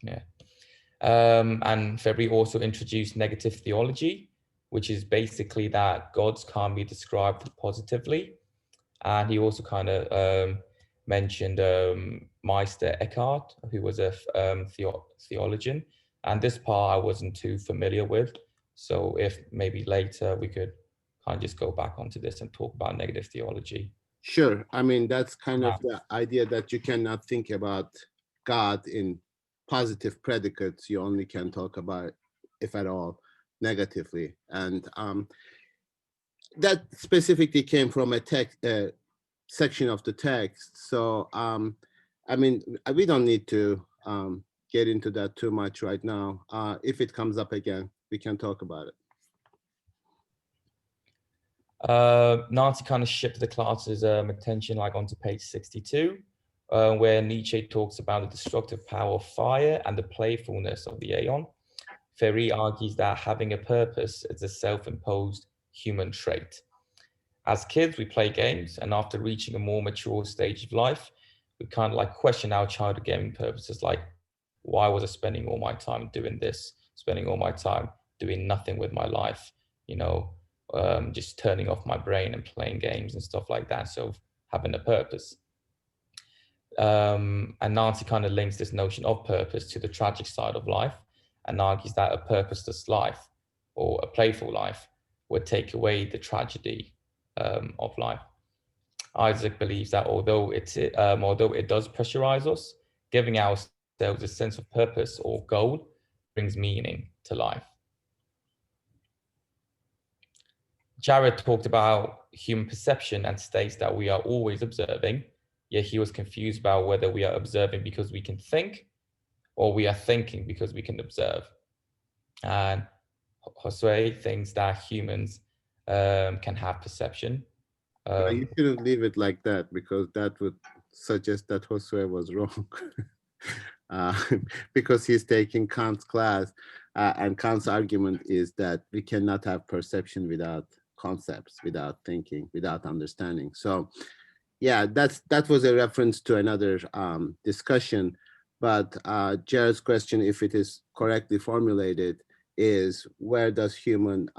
Yeah. And February also introduced negative theology, which is basically that gods can't be described positively. And he also kind of mentioned Meister Eckhart, who was a theologian. And this part I wasn't too familiar with. So if maybe later we could kind of just go back onto this and talk about negative theology. Sure. I mean, that's kind of Wow. the idea that you cannot think about God in positive predicates. You only can talk about, if at all, negatively. And that specifically came from a text section of the text. So, I mean, we don't need to get into that too much right now. If it comes up again, we can talk about it. Nazi kind of shifted the class's attention like onto page 62, where Nietzsche talks about the destructive power of fire and the playfulness of the aeon. Ferry argues that having a purpose is a self-imposed human trait. As kids, we play games, and after reaching a more mature stage of life, we kind of like question our childhood gaming purposes, like, why was I spending all my time doing this, spending all my time doing nothing with my life, you know, just turning off my brain and playing games and stuff like that. So having a purpose. And Nancy kind of links this notion of purpose to the tragic side of life and argues that a purposeless life or a playful life would take away the tragedy of life. Isaac believes that although it does pressurize us, giving ourselves a sense of purpose or goal brings meaning to life. Jared talked about human perception and states that we are always observing, yet he was confused about whether we are observing because we can think or we are thinking because we can observe. And Josue thinks that humans can have perception. You shouldn't leave it like that, because that would suggest that Josue was wrong. uh, because he's taking Kant's class, and Kant's argument is that we cannot have perception without concepts, without thinking, without understanding. So, yeah, that was a reference to another discussion. But Jared's question, if it is correctly formulated, is where does human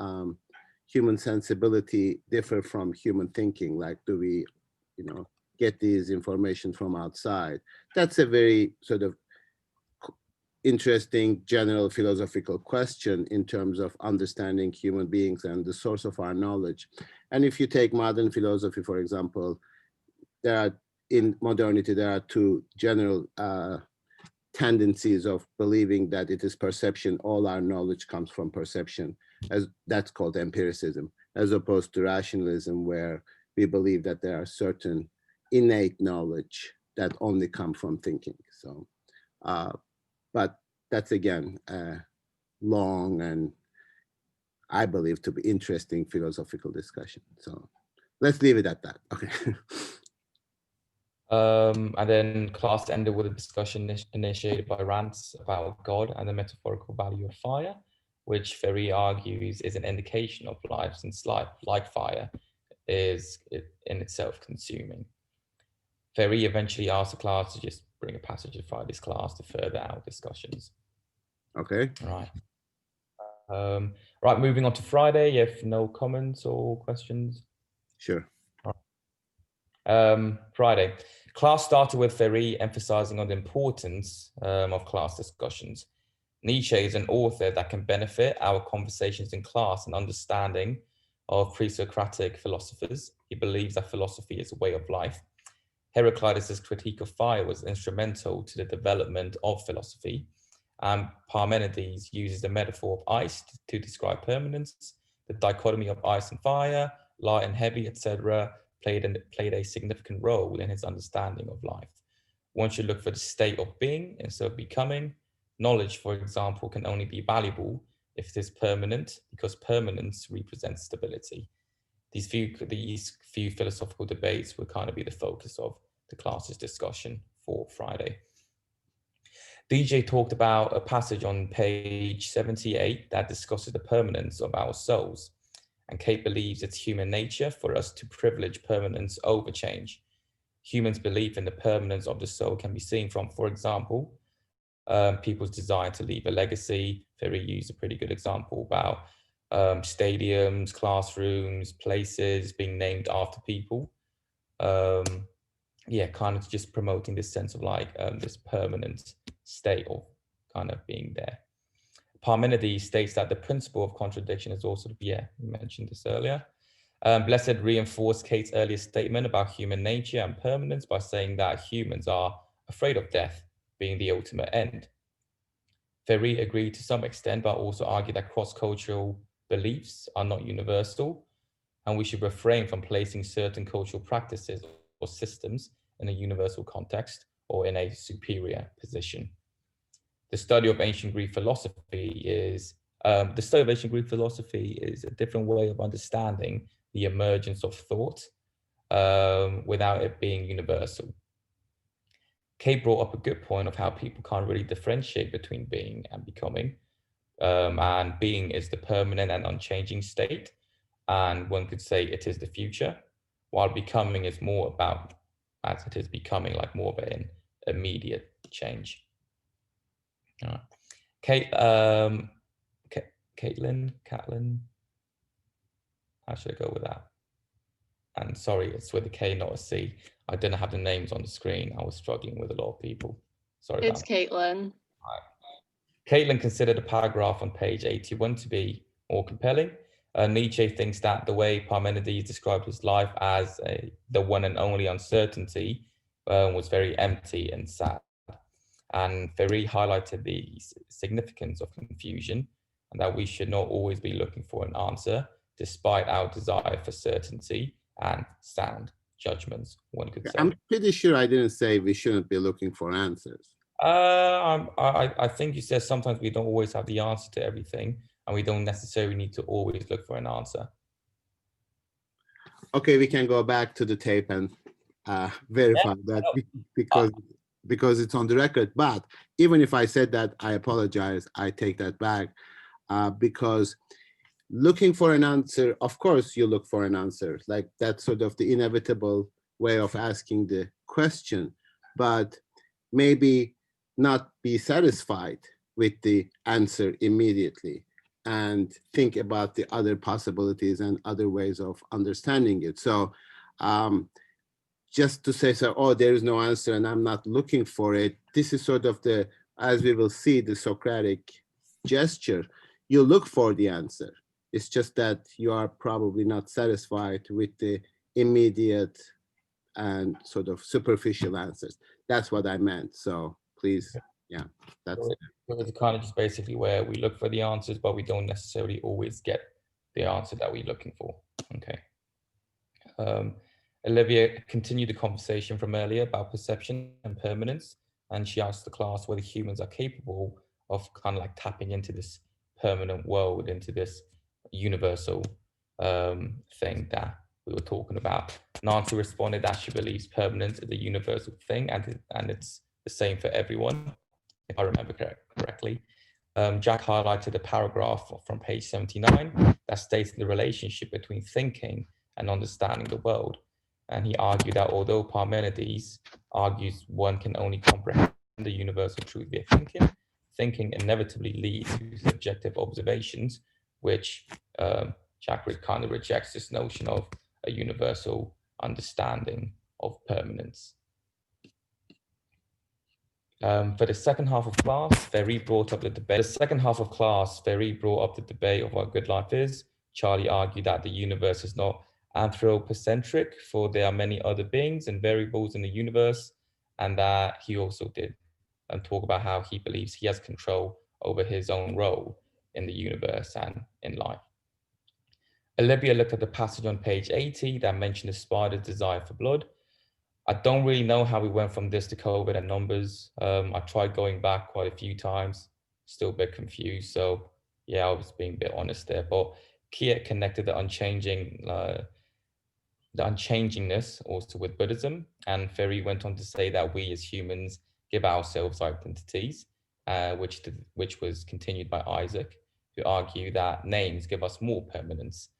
sensibility differ from human thinking? Like, do we, get these information from outside? That's a very sort of interesting general philosophical question in terms of understanding human beings and the source of our knowledge. And if you take modern philosophy, for example, in modernity, there are two general tendencies of believing that it is perception. All our knowledge comes from perception, as that's called empiricism, as opposed to rationalism, where we believe that there are certain innate knowledge that only come from thinking. So, but that's again a long and, I believe, to be interesting philosophical discussion. So let's leave it at that. Okay. And then class ended with a discussion initiated by Rance about God and the metaphorical value of fire, which Ferry argues is an indication of life, since life, like fire, is in itself consuming. Ferry eventually asked the class to just bring a passage of Friday's class to further our discussions. Okay. Right. Right, moving on to Friday. If no comments or questions. Sure. Friday. Class started with Ferry emphasizing on the importance of class discussions. Nietzsche is an author that can benefit our conversations in class and understanding of pre-Socratic philosophers. He believes that philosophy is a way of life. Heraclitus' critique of fire was instrumental to the development of philosophy. Parmenides uses the metaphor of ice to describe permanence. The dichotomy of ice and fire, light and heavy, etc., played a significant role in his understanding of life. One should look for the state of being instead of becoming. Knowledge, for example, can only be valuable if it is permanent, because permanence represents stability. These few philosophical debates will kind of be the focus of the class's discussion for Friday. DJ talked about a passage on page 78 that discusses the permanence of our souls. And Kate believes it's human nature for us to privilege permanence over change. Humans' belief in the permanence of the soul can be seen from, for example, people's desire to leave a legacy. Ferry used a pretty good example about stadiums, classrooms, places being named after people. Yeah, kind of just promoting this sense of like this permanent state of kind of being there. Parmenides states that the principle of contradiction is also, yeah, you mentioned this earlier. Blessed reinforced Kate's earlier statement about human nature and permanence by saying that humans are afraid of death being the ultimate end. Ferry agreed to some extent, but also argued that cross-cultural beliefs are not universal, and we should refrain from placing certain cultural practices or systems in a universal context or in a superior position. The study of ancient Greek philosophy is a different way of understanding the emergence of thought without it being universal. Kate brought up a good point of how people can't really differentiate between being and becoming. And being is the permanent and unchanging state. And one could say it is the future, while becoming is more about, as it is becoming, like more of an immediate change. Caitlin, how should I go with that? And sorry, it's with a K, not a C. I didn't have the names on the screen. I was struggling with a lot of people. Sorry. It's Caitlin. Caitlin considered a paragraph on page 81 to be more compelling. Nietzsche thinks that the way Parmenides described his life as the one and only uncertainty was very empty and sad. And Ferry highlighted the significance of confusion and that we should not always be looking for an answer, despite our desire for certainty and sound judgments, one could say. I'm pretty sure I didn't say we shouldn't be looking for answers. I think you said sometimes we don't always have the answer to everything, and we don't necessarily need to always look for an answer. Okay, we can go back to the tape and verify that because it's on the record. But even if I said that, I apologize. I take that back because looking for an answer, of course, you look for an answer. Like that's sort of the inevitable way of asking the question, but maybe not be satisfied with the answer immediately and think about the other possibilities and other ways of understanding it. So just to say, so, oh, there is no answer and I'm not looking for it. This is sort of the, as we will see, the Socratic gesture. You look for the answer. It's just that you are probably not satisfied with the immediate and sort of superficial answers. That's what I meant. So please, yeah, that's it. It's kind of just basically where we look for the answers, but we don't necessarily always get the answer that we're looking for. Okay. Olivia continued the conversation from earlier about perception and permanence, and she asked the class whether humans are capable of kind of like tapping into this permanent world, into this universal thing that we were talking about. Nancy responded that she believes permanence is a universal thing, and it's the same for everyone, if I remember correctly. Jack highlighted a paragraph from page 79 that states the relationship between thinking and understanding the world. And he argued that although Parmenides argues one can only comprehend the universal truth via thinking inevitably leads to subjective observations, which Jack kind of rejects this notion of a universal understanding of permanence. For the second half of class, Ferry brought up the debate. The second half of class, Ferry brought up the debate of what good life is. Charlie argued that the universe is not anthropocentric, for there are many other beings and variables in the universe, and that he also did talk about how he believes he has control over his own role in the universe and in life. Olivia looked at the passage on page 80 that mentioned the spider's desire for blood. I don't really know how we went from this to COVID and numbers. I tried going back quite a few times, still a bit confused. So yeah, I was being a bit honest there, but Kia connected the unchangingness also with Buddhism. And Ferry went on to say that we as humans give ourselves identities, which was continued by Isaac, who argued that names give us more permanence.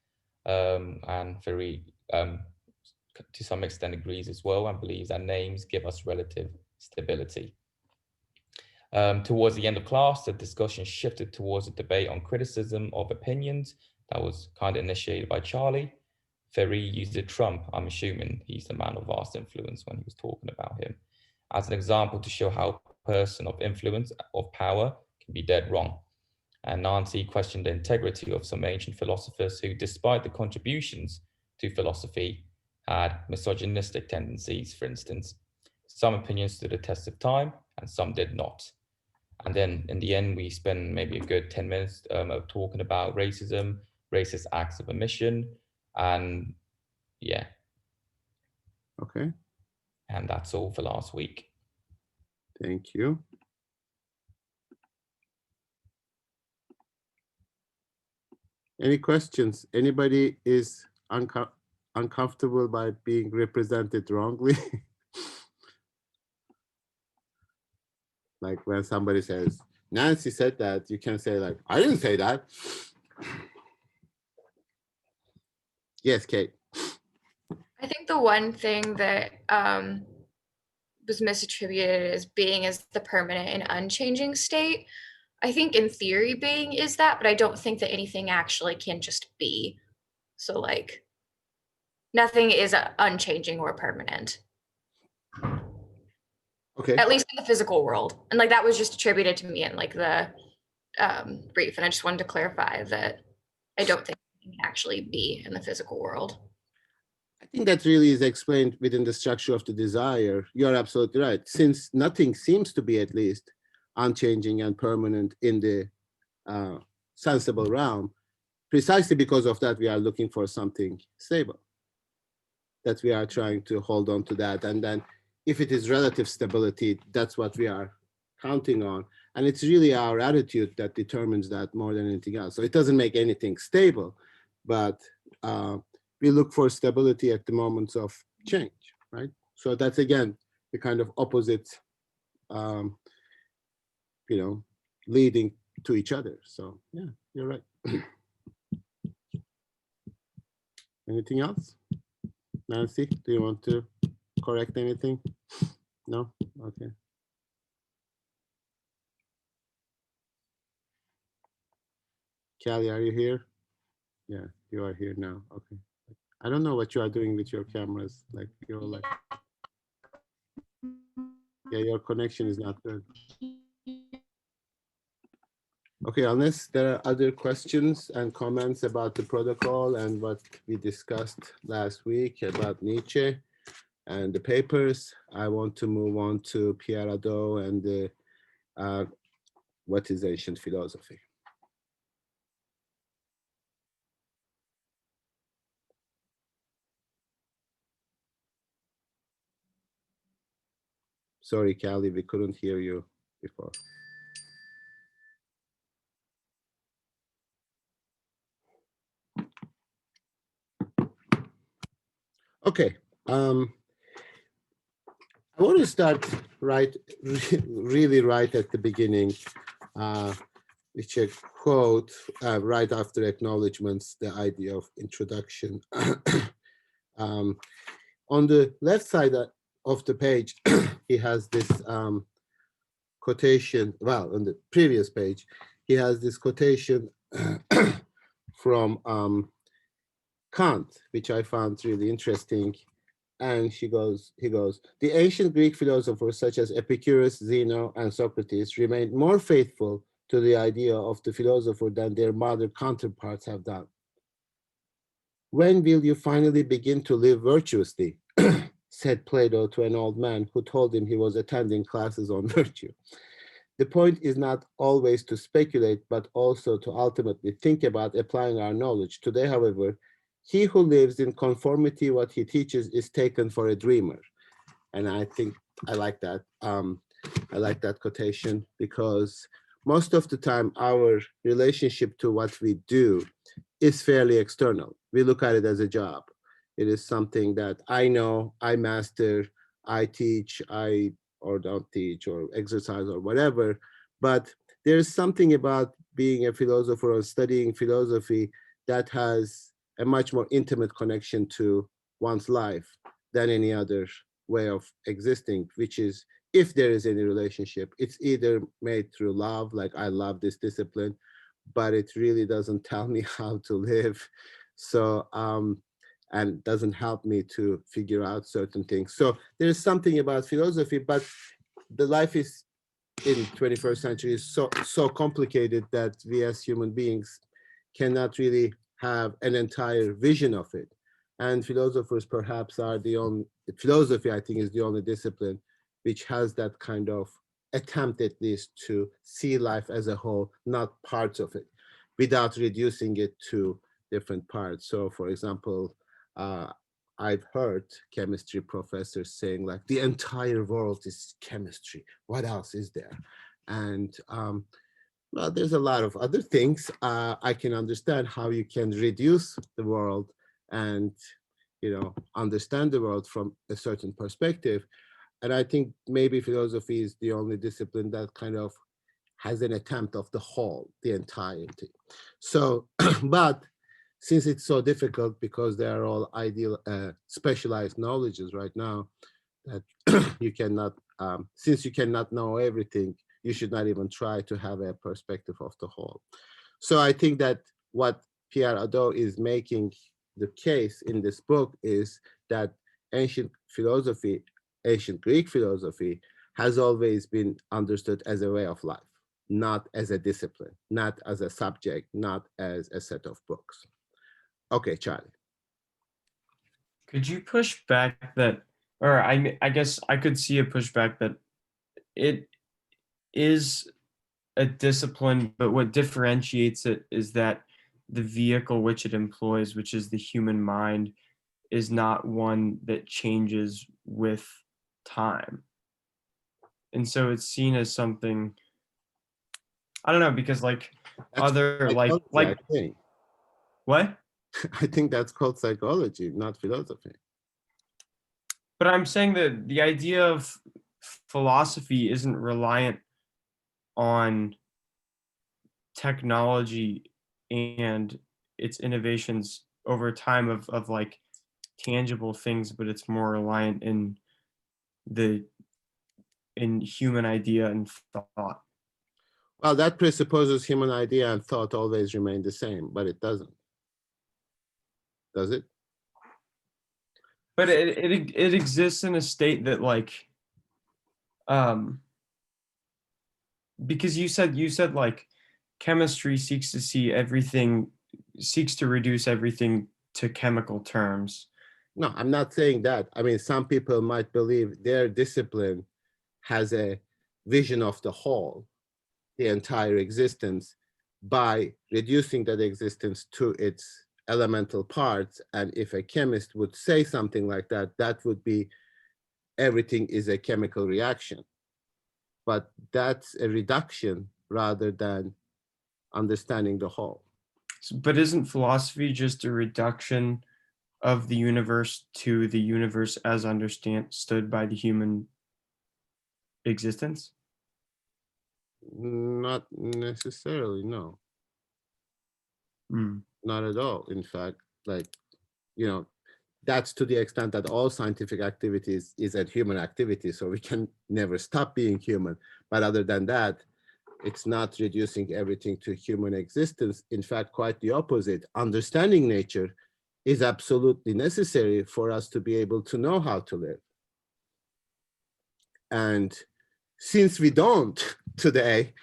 And Ferry, to some extent, agrees as well and believes that names give us relative stability. Towards the end of class, the discussion shifted towards a debate on criticism of opinions that was kind of initiated by Charlie. Ferry used Trump, I'm assuming he's the man of vast influence when he was talking about him, as an example to show how a person of influence, of power, can be dead wrong. And Nancy questioned the integrity of some ancient philosophers who, despite the contributions to philosophy, had misogynistic tendencies, for instance. Some opinions stood the test of time and some did not. And then in the end, we spend maybe a good 10 minutes of talking about racism, racist acts of omission, and yeah. Okay. And that's all for last week. Thank you. Any questions? Anybody is uncomfortable by being represented wrongly? Like when somebody says, Nancy said that, you can say like, I didn't say that. Yes, Kate. I think the one thing that was misattributed as being as the permanent and unchanging state. I think in theory being is that, but I don't think that anything actually can just be. So like nothing is unchanging or permanent. Okay. At least in the physical world. And like that was just attributed to me in like the brief. And I just wanted to clarify that I don't think it can actually be in the physical world. I think that really is explained within the structure of the desire. You're absolutely right. Since nothing seems to be at least unchanging and permanent in the sensible realm, precisely because of that, we are looking for something stable, that we are trying to hold on to that. And then if it is relative stability, that's what we are counting on. And it's really our attitude that determines that more than anything else. So it doesn't make anything stable, but we look for stability at the moments of change, right? So that's, again, the kind of opposite, leading to each other. So yeah, you're right. Anything else? Nancy, do you want to correct anything? No? Okay. Callie, are you here? Yeah, you are here now. Okay. I don't know what you are doing with your cameras. Like you're like, yeah, your connection is not good. Okay, unless there are other questions and comments about the protocol and what we discussed last week about Nietzsche and the papers, I want to move on to Pierre Hadot and the what is ancient philosophy. Sorry, Callie, we couldn't hear you before. Okay, I want to start really right at the beginning, which a quote right after acknowledgements, the idea of introduction. On the left side of the page, he has this quotation, well, on the previous page, he has this quotation from Kant, which I found really interesting. And he goes, the ancient Greek philosophers such as Epicurus, Zeno, and Socrates remained more faithful to the idea of the philosopher than their modern counterparts have done. When will you finally begin to live virtuously? Said Plato to an old man who told him he was attending classes on virtue. The point is not always to speculate, but also to ultimately think about applying our knowledge. Today, however, he who lives in conformity what he teaches is taken for a dreamer. And I think I like that. I like that quotation because most of the time our relationship to what we do is fairly external. We look at it as a job. It is something that I know, I master, I teach, or don't teach or exercise or whatever. But there's something about being a philosopher or studying philosophy that has a much more intimate connection to one's life than any other way of existing, which is if there is any relationship, it's either made through love, like I love this discipline, but it really doesn't tell me how to live. So, and doesn't help me to figure out certain things. So there's something about philosophy, but the life is in 21st century is so complicated that we as human beings cannot really have an entire vision of it. And philosophers perhaps are the only, philosophy I think is the only discipline which has that kind of attempt at least to see life as a whole, not parts of it, without reducing it to different parts. So for example, I've heard chemistry professors saying like the entire world is chemistry. What else is there? And well, there's a lot of other things. I can understand how you can reduce the world and, you know, understand the world from a certain perspective. And I think maybe philosophy is the only discipline that kind of has an attempt of the whole, the entirety. So, but since it's so difficult because they are all ideal, specialized knowledges right now, that you cannot, since you cannot know everything, you should not even try to have a perspective of the whole. So I think that what Pierre Hadot is making the case in this book is that ancient philosophy, ancient Greek philosophy, has always been understood as a way of life, not as a discipline, not as a subject, not as a set of books. Okay, Charlie. Could you push back that, or I guess I could see a pushback that it is a discipline, but what differentiates it is that the vehicle which it employs, which is the human mind, is not one that changes with time. And so it's seen as something, I don't know, because like That's other, like I think. What? I think that's called psychology, not philosophy. But I'm saying that the idea of philosophy isn't reliant on technology and its innovations over time of like tangible things, but it's more reliant in human idea and thought. Well, that presupposes human idea and thought always remain the same, but it doesn't. Does it? But it exists in a state that like, because you said like chemistry seeks to reduce everything to chemical terms. No, I'm not saying that. I mean, some people might believe their discipline has a vision of the whole, the entire existence, by reducing that existence to its elemental parts. And if a chemist would say something like that, that would be everything is a chemical reaction. But that's a reduction rather than understanding the whole. But isn't philosophy just a reduction of the universe to the universe as understood by the human existence? Not necessarily, no. Not at all. In fact, like, you know, that's to the extent that all scientific activities is a human activity, so we can never stop being human. But other than that, it's not reducing everything to human existence. In fact, quite the opposite. Understanding nature is absolutely necessary for us to be able to know how to live. And since we don't today,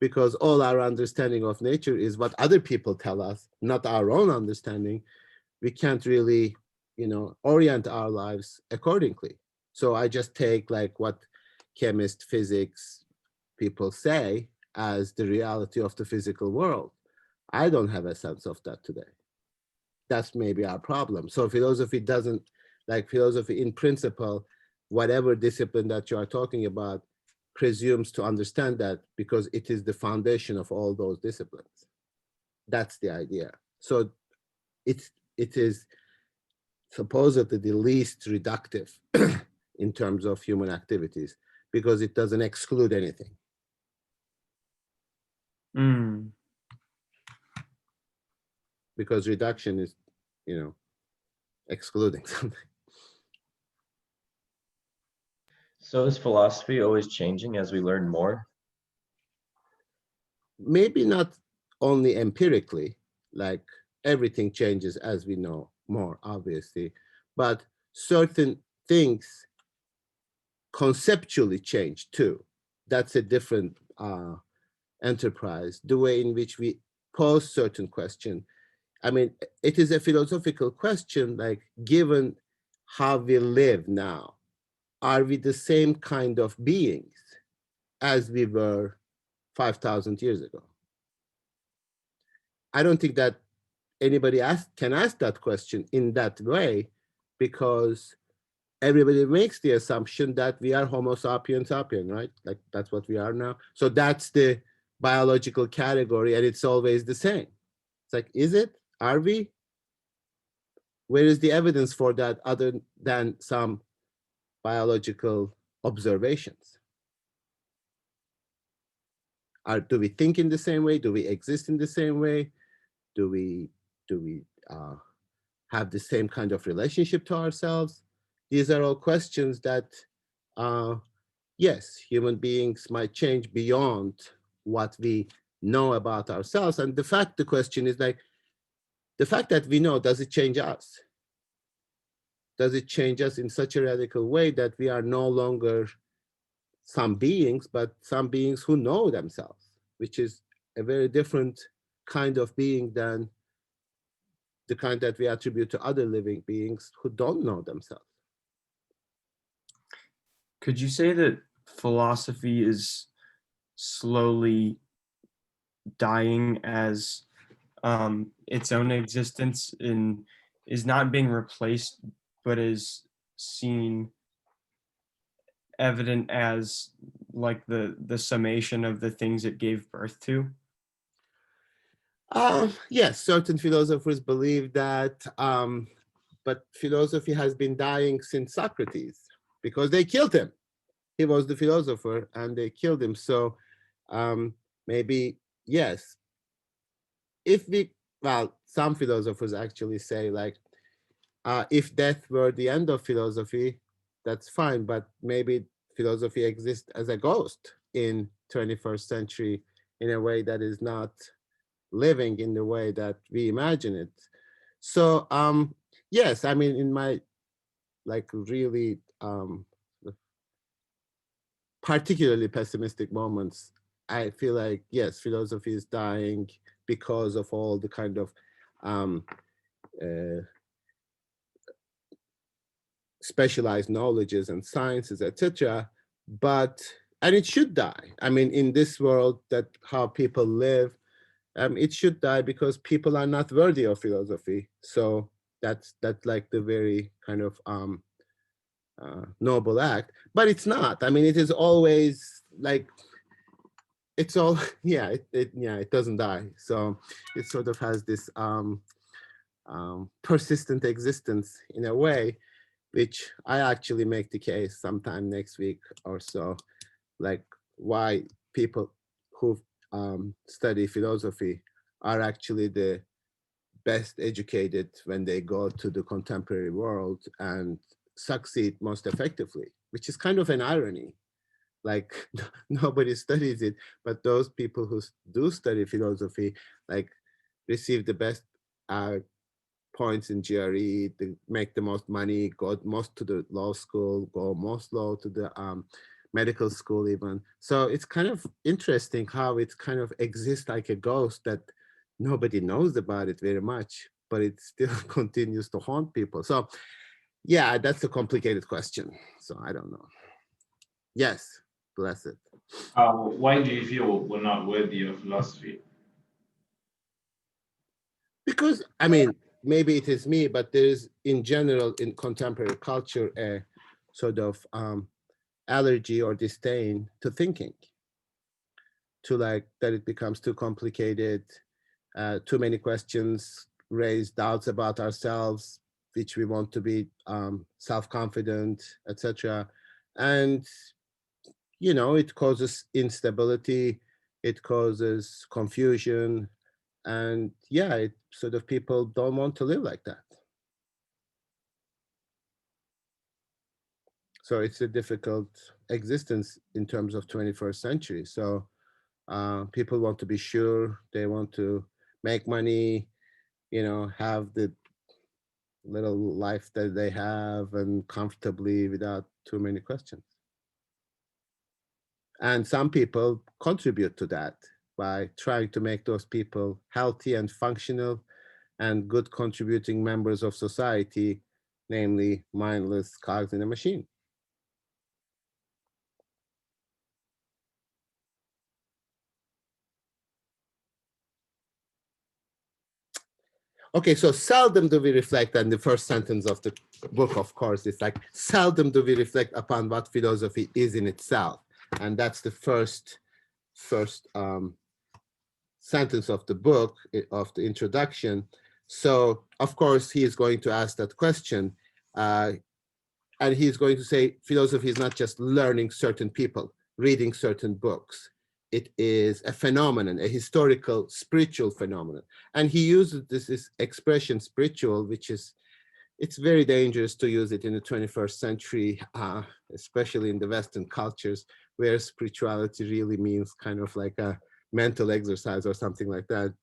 because all our understanding of nature is what other people tell us, not our own understanding, we can't really, you know, orient our lives accordingly. So I just take like what chemist, physics people say as the reality of the physical world. I don't have a sense of that today. That's maybe our problem. So philosophy doesn't, like philosophy in principle, whatever discipline that you are talking about, presumes to understand that because it is the foundation of all those disciplines. That's the idea. So it is supposedly the least reductive in terms of human activities because it doesn't exclude anything. Because reduction is, you know, excluding something. So is philosophy always changing as we learn more? Maybe not only empirically, like everything changes as we know more, obviously, but certain things conceptually change too. That's a different enterprise, the way in which we pose certain questions. I mean, it is a philosophical question, like, given how we live now, are we the same kind of beings as we were 5,000 years ago? I don't think that anybody can ask that question in that way, because everybody makes the assumption that we are Homo sapiens sapien, right? Like that's what we are now. So that's the biological category, and it's always the same. It's like, is it? Are we? Where is the evidence for that other than some biological observations? Do we think in the same way? Do we exist in the same way? Do we have the same kind of relationship to ourselves? These are all questions that, yes, human beings might change beyond what we know about ourselves. And the question is like, the fact that we know, does it change us? Does it change us in such a radical way that we are no longer some beings, but some beings who know themselves, which is a very different kind of being than the kind that we attribute to other living beings who don't know themselves. Could you say that philosophy is slowly dying as its own existence is not being replaced, but is seen evident as like the summation of the things it gave birth to? Yes, certain philosophers believe that, but philosophy has been dying since Socrates because they killed him. He was the philosopher and they killed him. So maybe, yes, well, some philosophers actually say like, if death were the end of philosophy, that's fine, but maybe philosophy exists as a ghost in 21st century in a way that is not living in the way that we imagine it. So yes, I mean, in my like really particularly pessimistic moments, I feel like, yes, philosophy is dying because of all the kind of specialized knowledges and sciences, etc. And it should die. I mean, in this world, that how people live, it should die because people are not worthy of philosophy. So that's like the very kind of noble act, but it's not. I mean, it is always like, it's all, yeah, it doesn't die. So it sort of has this persistent existence in a way, which I actually make the case sometime next week or so, like why people who study philosophy are actually the best educated when they go to the contemporary world and succeed most effectively, which is kind of an irony. Like nobody studies it, but those people who do study philosophy, like, receive the best points in GRE, they make the most money, go most to the law school, go most low to the medical school even. So it's kind of interesting how it kind of exists like a ghost that nobody knows about it very much, but it still continues to haunt people. So yeah, that's a complicated question. So I don't know. Yes, bless it. Why do you feel we're not worthy of philosophy? Because, I mean, maybe it is me, but there is in general in contemporary culture a sort of allergy or disdain to thinking, to like that it becomes too complicated, too many questions raise doubts about ourselves, which we want to be self-confident, etc. And it causes instability, it causes confusion, and yeah, it sort of, people don't want to live like that. So it's a difficult existence in terms of 21st century. So people want to be sure, they want to make money, you know, have the little life that they have and comfortably without too many questions. And some people contribute to that by trying to make those people healthy and functional and good contributing members of society, namely mindless cogs in a machine. Okay, so seldom do we reflect, and the first sentence of the book, of course, is like, seldom do we reflect upon what philosophy is in itself. And that's the first sentence of the book, of the introduction. So, of course, he is going to ask that question. And he's going to say, philosophy is not just learning certain people, reading certain books. It is a phenomenon, a historical, spiritual phenomenon. And he uses this expression, spiritual, which is, it's very dangerous to use it in the 21st century, especially in the Western cultures, where spirituality really means kind of like a mental exercise or something like that,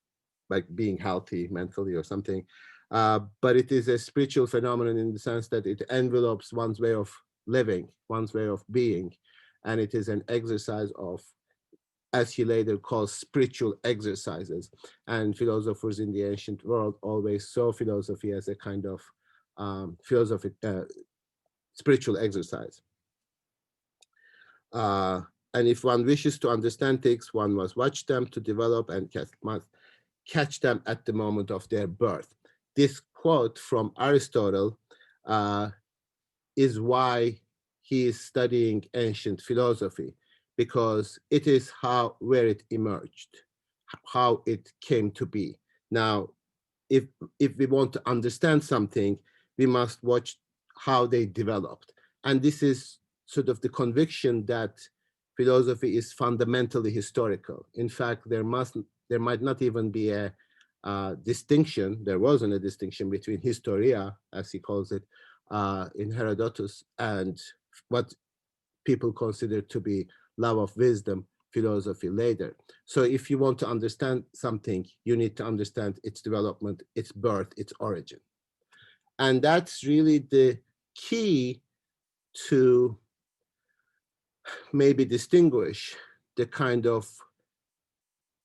like being healthy mentally or something. But it is a spiritual phenomenon in the sense that it envelopes one's way of living, one's way of being. And it is an exercise of, as he later calls, spiritual exercises. And philosophers in the ancient world always saw philosophy as a kind of spiritual exercise. And if one wishes to understand things, one must watch them to develop and must catch them at the moment of their birth. This quote from Aristotle is why he is studying ancient philosophy, because it is where it emerged, how it came to be. Now, if we want to understand something, we must watch how they developed. And this is sort of the conviction that philosophy is fundamentally historical. In fact, there might not even be a distinction. There wasn't a distinction between historia, as he calls it, in Herodotus, and what people consider to be love of wisdom philosophy later. So if you want to understand something, you need to understand its development, its birth, its origin. And that's really the key to maybe distinguish the kind of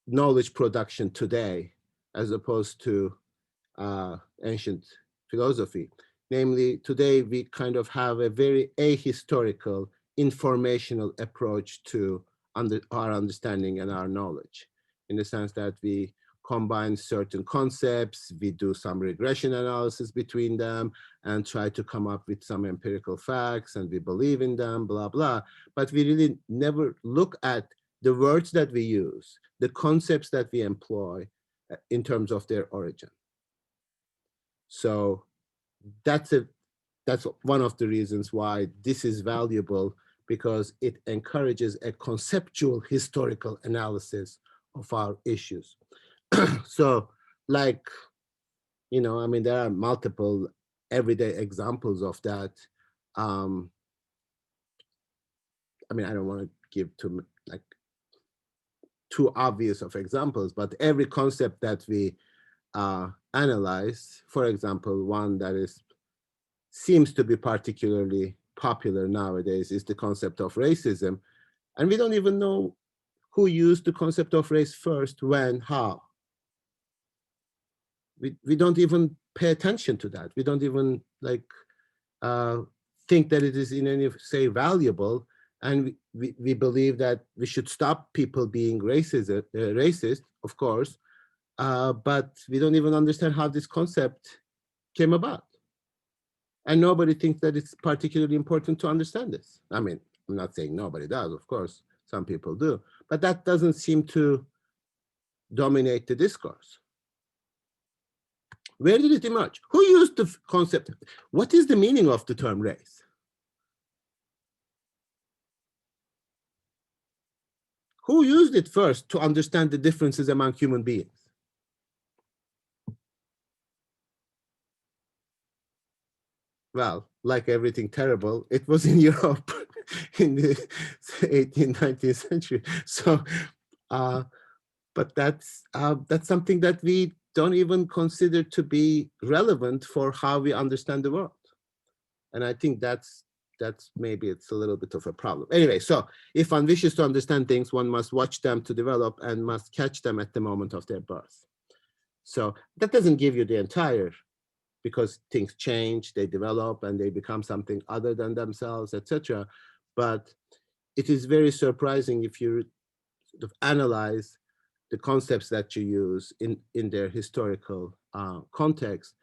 knowledge production today as opposed to ancient philosophy. Namely, today we kind of have a very ahistorical, informational approach to our understanding and our knowledge, in the sense that we combine certain concepts, we do some regression analysis between them and try to come up with some empirical facts, and we believe in them, blah, blah. But we really never look at the words that we use, the concepts that we employ in terms of their origin. So that's one of the reasons why this is valuable, because it encourages a conceptual historical analysis of our issues. So, like, you know, I mean, there are multiple everyday examples of that. I mean, I don't want to give too obvious of examples, but every concept that we analyze, for example, one that seems to be particularly popular nowadays is the concept of racism. And we don't even know who used the concept of race first, when, how. We don't even pay attention to that. We don't even think that it is in any say valuable. And we believe that we should stop people being racist, of course, but we don't even understand how this concept came about. And nobody thinks that it's particularly important to understand this. I mean, I'm not saying nobody does, of course, some people do, but that doesn't seem to dominate the discourse. Where did it emerge? Who used the concept? What is the meaning of the term race? Who used it first to understand the differences among human beings? well, like everything terrible, it was in Europe in the 18th, 19th century. So, but that's something that we don't even consider to be relevant for how we understand the world. And I think that's maybe it's a little bit of a problem. Anyway, so if one wishes to understand things, one must watch them to develop and must catch them at the moment of their birth. So that doesn't give you the entire, because things change, they develop, and they become something other than themselves, etc. But it is very surprising if you sort of analyze the concepts that you use in their historical context,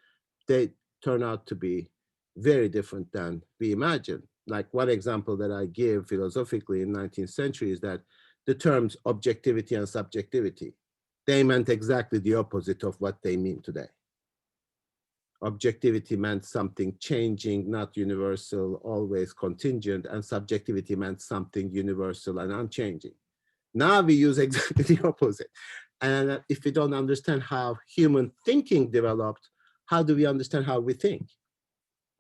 they turn out to be very different than we imagine. Like one example that I give philosophically in 19th century is that the terms objectivity and subjectivity, they meant exactly the opposite of what they mean today. Objectivity meant something changing, not universal, always contingent, and subjectivity meant something universal and unchanging. Now we use exactly the opposite. And if we don't understand how human thinking developed, how do we understand how we think?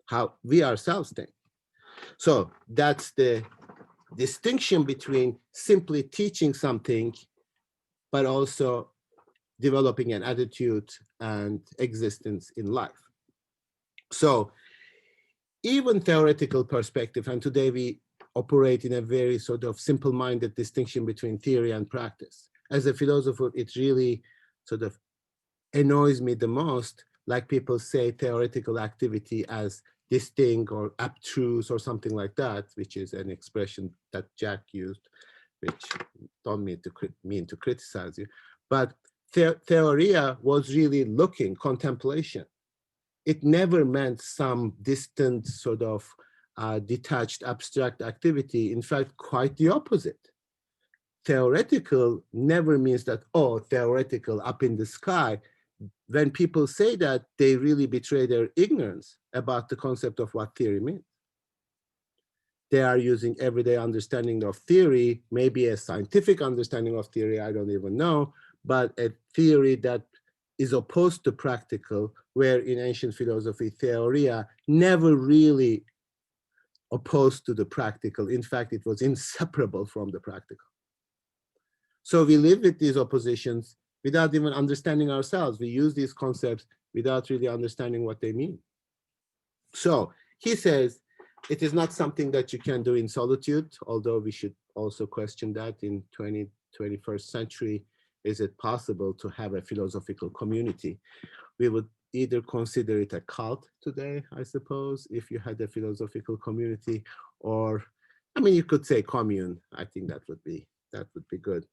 How we ourselves think. So that's the distinction between simply teaching something, but also developing an attitude and existence in life. So even theoretical perspective, and today we operate in a very sort of simple-minded distinction between theory and practice. As a philosopher, it really sort of annoys me the most, like people say theoretical activity as distinct or abstruse or something like that, which is an expression that Jack used, which don't mean to criticize you. But theoria was really looking, contemplation. It never meant some distant sort of detached abstract activity. In fact, quite the opposite. Theoretical never means that, oh, theoretical up in the sky. When people say that, they really betray their ignorance about the concept of what theory means. They are using everyday understanding of theory, maybe a scientific understanding of theory, I don't even know, but a theory that is opposed to practical, where in ancient philosophy, theoria never really opposed to the practical. In fact, it was inseparable from the practical. So we live with these oppositions without even understanding ourselves. We use these concepts without really understanding what they mean. So he says, it is not something that you can do in solitude, although we should also question that in 21st century. Is it possible to have a philosophical community? We would either consider it a cult today, I suppose, if you had a philosophical community, or, I mean, you could say commune. I think that would be good.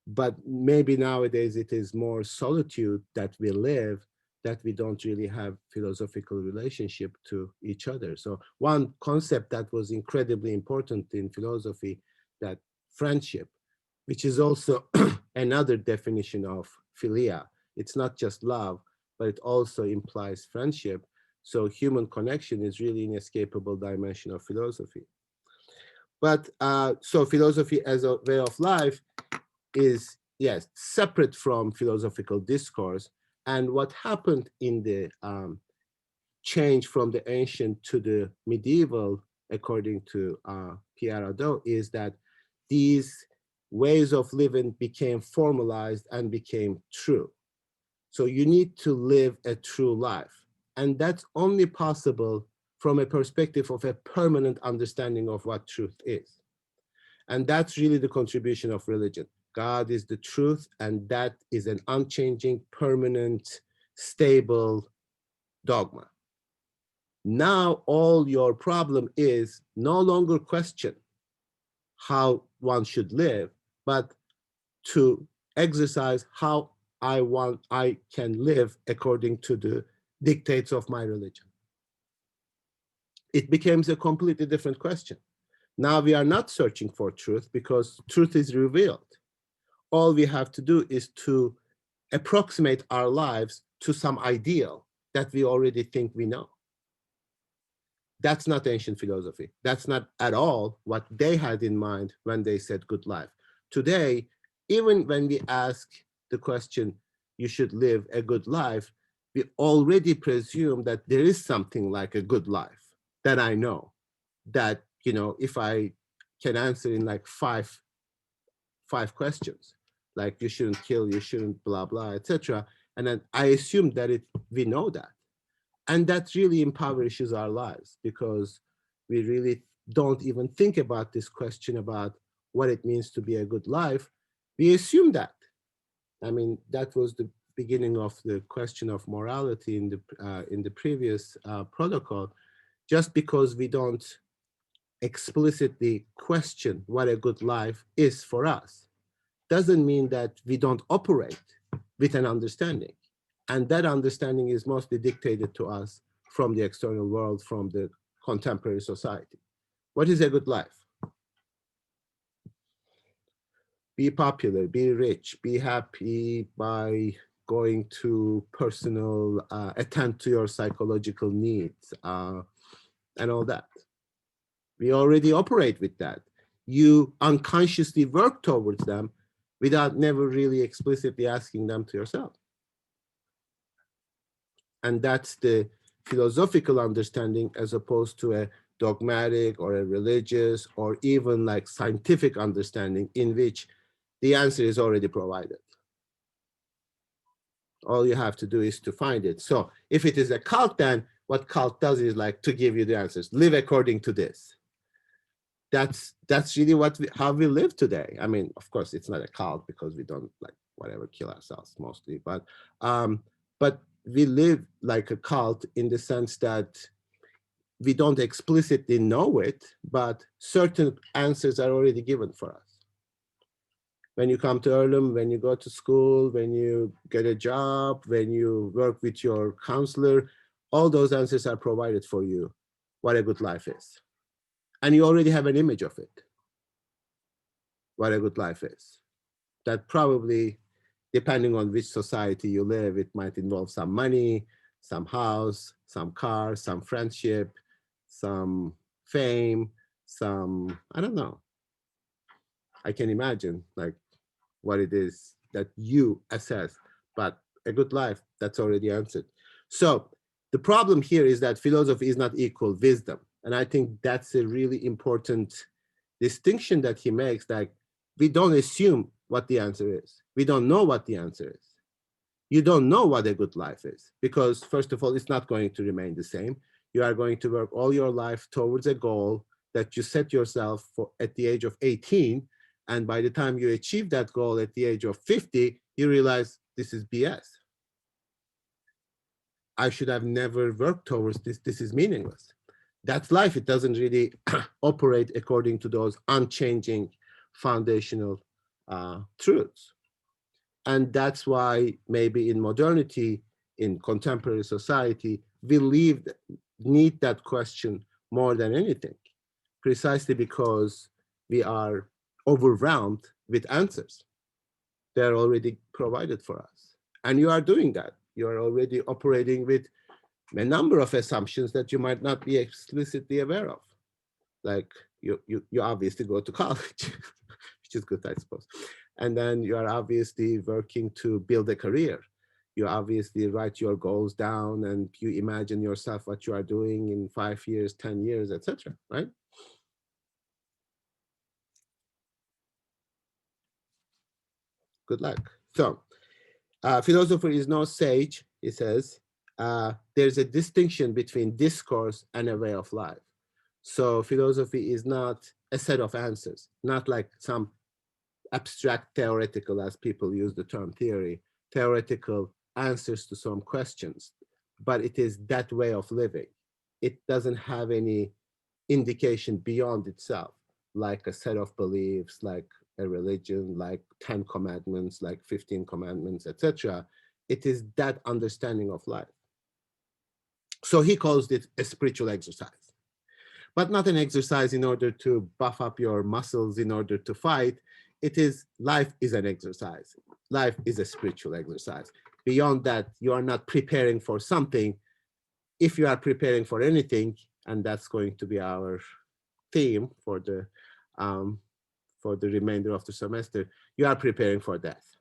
But maybe nowadays it is more solitude that we live, that we don't really have philosophical relationship to each other. So one concept that was incredibly important in philosophy, that friendship, which is also another definition of philia. It's not just love, but it also implies friendship. So human connection is really an inescapable dimension of philosophy. But so philosophy as a way of life is, yes, separate from philosophical discourse. And what happened in the change from the ancient to the medieval, according to Pierre Hadot, is that these ways of living became formalized and became true. So you need to live a true life. And that's only possible from a perspective of a permanent understanding of what truth is. And that's really the contribution of religion. God is the truth, and that is an unchanging, permanent, stable dogma. Now all your problem is no longer question how one should live, but to exercise how I can live according to the dictates of my religion. It becomes a completely different question. Now we are not searching for truth because truth is revealed. All we have to do is to approximate our lives to some ideal that we already think we know. That's not ancient philosophy. That's not at all what they had in mind when they said good life. Today, even when we ask the question, you should live a good life, we already presume that there is something like a good life that I know, that, you know, if I can answer in like five questions, like you shouldn't kill, you shouldn't blah, blah, etc. And then I assume that we know that. And that really impoverishes our lives, because we really don't even think about this question about what it means to be a good life. We assume that. I mean, that was the beginning of the question of morality in the previous protocol. Just because we don't explicitly question what a good life is for us, doesn't mean that we don't operate with an understanding. And that understanding is mostly dictated to us from the external world, from the contemporary society. What is a good life? Be popular, be rich, be happy by going to personal, attend to your psychological needs, and all that. We already operate with that. You unconsciously work towards them without never really explicitly asking them to yourself. And that's the philosophical understanding, as opposed to a dogmatic or a religious or even like scientific understanding, in which the answer is already provided. All you have to do is to find it. So if it is a cult, then what cult does is like to give you the answers. Live according to this. That's really how we live today. I mean, of course, it's not a cult, because we don't like whatever kill ourselves mostly, but we live like a cult in the sense that we don't explicitly know it, but certain answers are already given for us. When you come to Earlham, when you go to school, when you get a job, when you work with your counselor, all those answers are provided for you, what a good life is. And you already have an image of it, what a good life is. That probably, depending on which society you live, it might involve some money, some house, some car, some friendship, some fame, some, I don't know. I can imagine like what it is that you assess, but a good life, that's already answered. So the problem here is that philosophy is not equal wisdom. And I think that's a really important distinction that he makes. Like, we don't assume what the answer is. We don't know what the answer is. You don't know what a good life is, because first of all, it's not going to remain the same. You are going to work all your life towards a goal that you set yourself for at the age of 18. And by the time you achieve that goal at the age of 50, you realize this is BS. I should have never worked towards this. This is meaningless. That's life. It doesn't really operate according to those unchanging foundational truths. And that's why maybe in modernity, in contemporary society, we need that question more than anything, precisely because we are overwhelmed with answers. They're already provided for us. And you are doing that. You are already operating with a number of assumptions that you might not be explicitly aware of. Like you obviously go to college, which is good, I suppose. And then you are obviously working to build a career. You obviously write your goals down and you imagine yourself what you are doing in 5 years, 10 years, etc. Right? Good luck. So, philosopher is no sage, he says. There's a distinction between discourse and a way of life. So philosophy is not a set of answers, not like some abstract theoretical, as people use the term theory, theoretical answers to some questions, but it is that way of living. It doesn't have any indication beyond itself, like a set of beliefs, like a religion, like 10 commandments, like 15 commandments, etc. It is that understanding of life. So he calls it a spiritual exercise, but not an exercise in order to buff up your muscles in order to fight. Life is an exercise. Life is a spiritual exercise. Beyond that, you are not preparing for something. If you are preparing for anything, and that's going to be our theme for the remainder of the semester, you are preparing for death.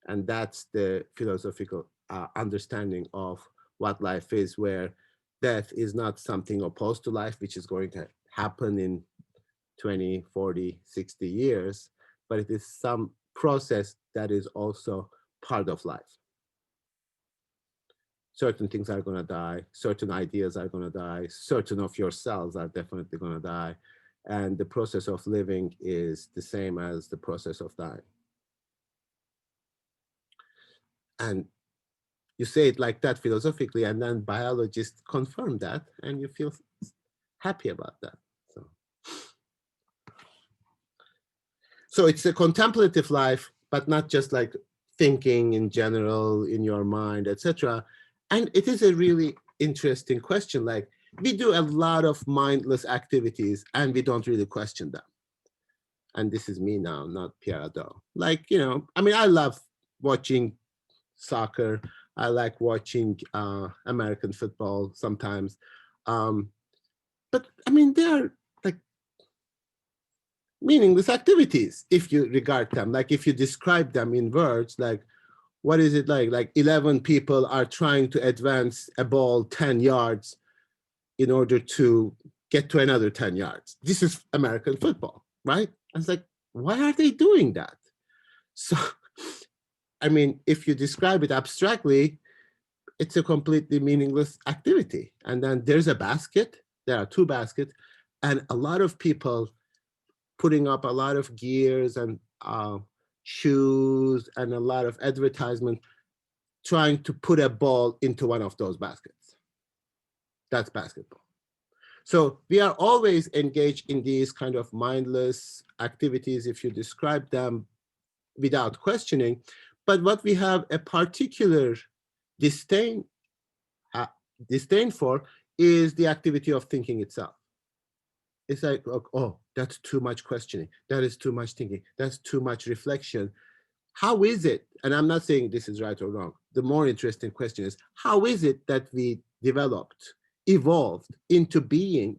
And that's the philosophical understanding of what life is, where death is not something opposed to life, which is going to happen in 20, 40, 60 years, but it is some process that is also part of life. Certain things are going to die, certain ideas are going to die, certain of your cells are definitely going to die, and the process of living is the same as the process of dying. And you say it like that philosophically, and then biologists confirm that, and you feel happy about that. So it's a contemplative life, but not just like thinking in general in your mind, etc. And it is a really interesting question. Like, we do a lot of mindless activities and we don't really question them. And this is me now, not Pierre Hadot. Like, you know, I mean, I love watching soccer. I like watching American football sometimes. But I mean, they are like meaningless activities if you regard them. Like if you describe them in words, like, what is it like? Like 11 people are trying to advance a ball 10 yards in order to get to another 10 yards. This is American football, right? I was like, why are they doing that? So, I mean, if you describe it abstractly, it's a completely meaningless activity. And then there's a basket, there are two baskets, and a lot of people putting up a lot of gears and shoes and a lot of advertisement trying to put a ball into one of those baskets. That's basketball. So we are always engaged in these kind of mindless activities if you describe them without questioning. But what we have a particular disdain for is the activity of thinking itself. It's like, oh, that's too much questioning. That is too much thinking. That's too much reflection. How is it, and I'm not saying this is right or wrong, the more interesting question is, how is it that we evolved into being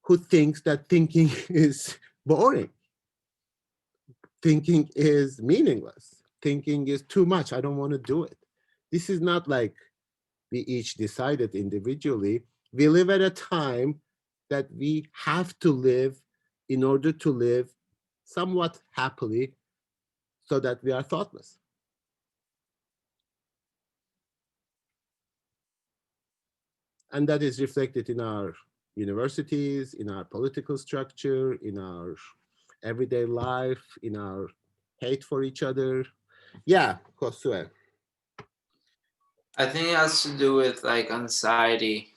who thinks that thinking is boring? Thinking is meaningless. Thinking is too much. I don't want to do it. This is not like we each decided individually. We live at a time that we have to live in order to live somewhat happily so that we are thoughtless. And that is reflected in our universities, in our political structure, in our everyday life, in our hate for each other. Yeah, Josue. I think it has to do with like anxiety.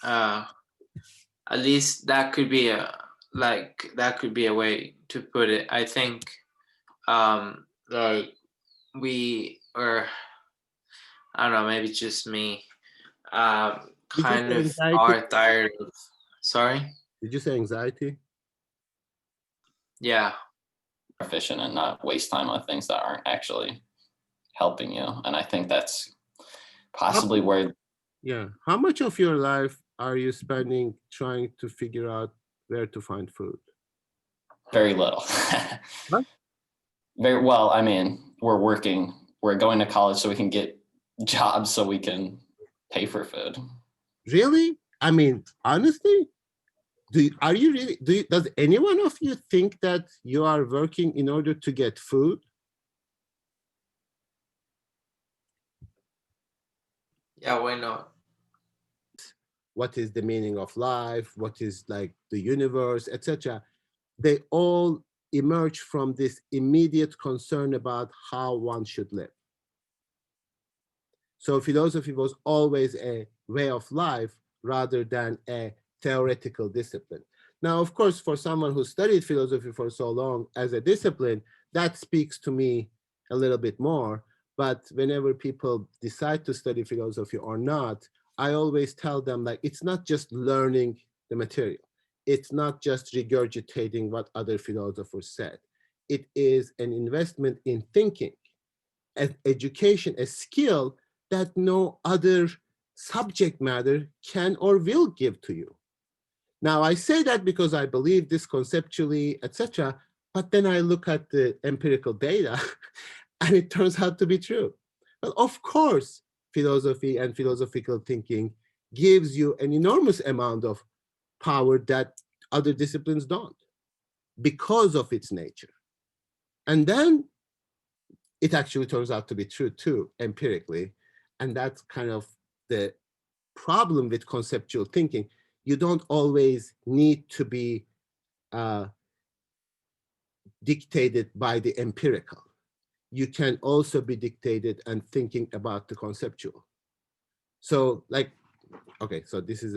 At least that could be a way to put it. I think like we, or I don't know, maybe it's just me, kind of are tired of, sorry? Did you say anxiety? Yeah. Efficient and not waste time on things that aren't actually helping you. And I think that's possibly where. Yeah. How much of your life are you spending trying to figure out where to find food? Very little. What? Very well. I mean, we're going to college so we can get jobs so we can pay for food. Really? I mean, honestly, does any one of you think that you are working in order to get food? Yeah, why not? What is the meaning of life? What is like the universe, etc. They all emerge from this immediate concern about how one should live. So philosophy was always a way of life rather than a theoretical discipline. Now, of course, for someone who studied philosophy for so long as a discipline, that speaks to me a little bit more. But whenever people decide to study philosophy or not, I always tell them, like, it's not just learning the material. It's not just regurgitating what other philosophers said. It is an investment in thinking, an education, a skill that no other subject matter can or will give to you. Now, I say that because I believe this conceptually, etc., but then I look at the empirical data and it turns out to be true. Well, of course, philosophy and philosophical thinking gives you an enormous amount of power that other disciplines don't because of its nature. And then it actually turns out to be true too, empirically. And that's kind of the problem with conceptual thinking. You don't always need to be dictated by the empirical. You can also be dictated and thinking about the conceptual. So like, okay, so this is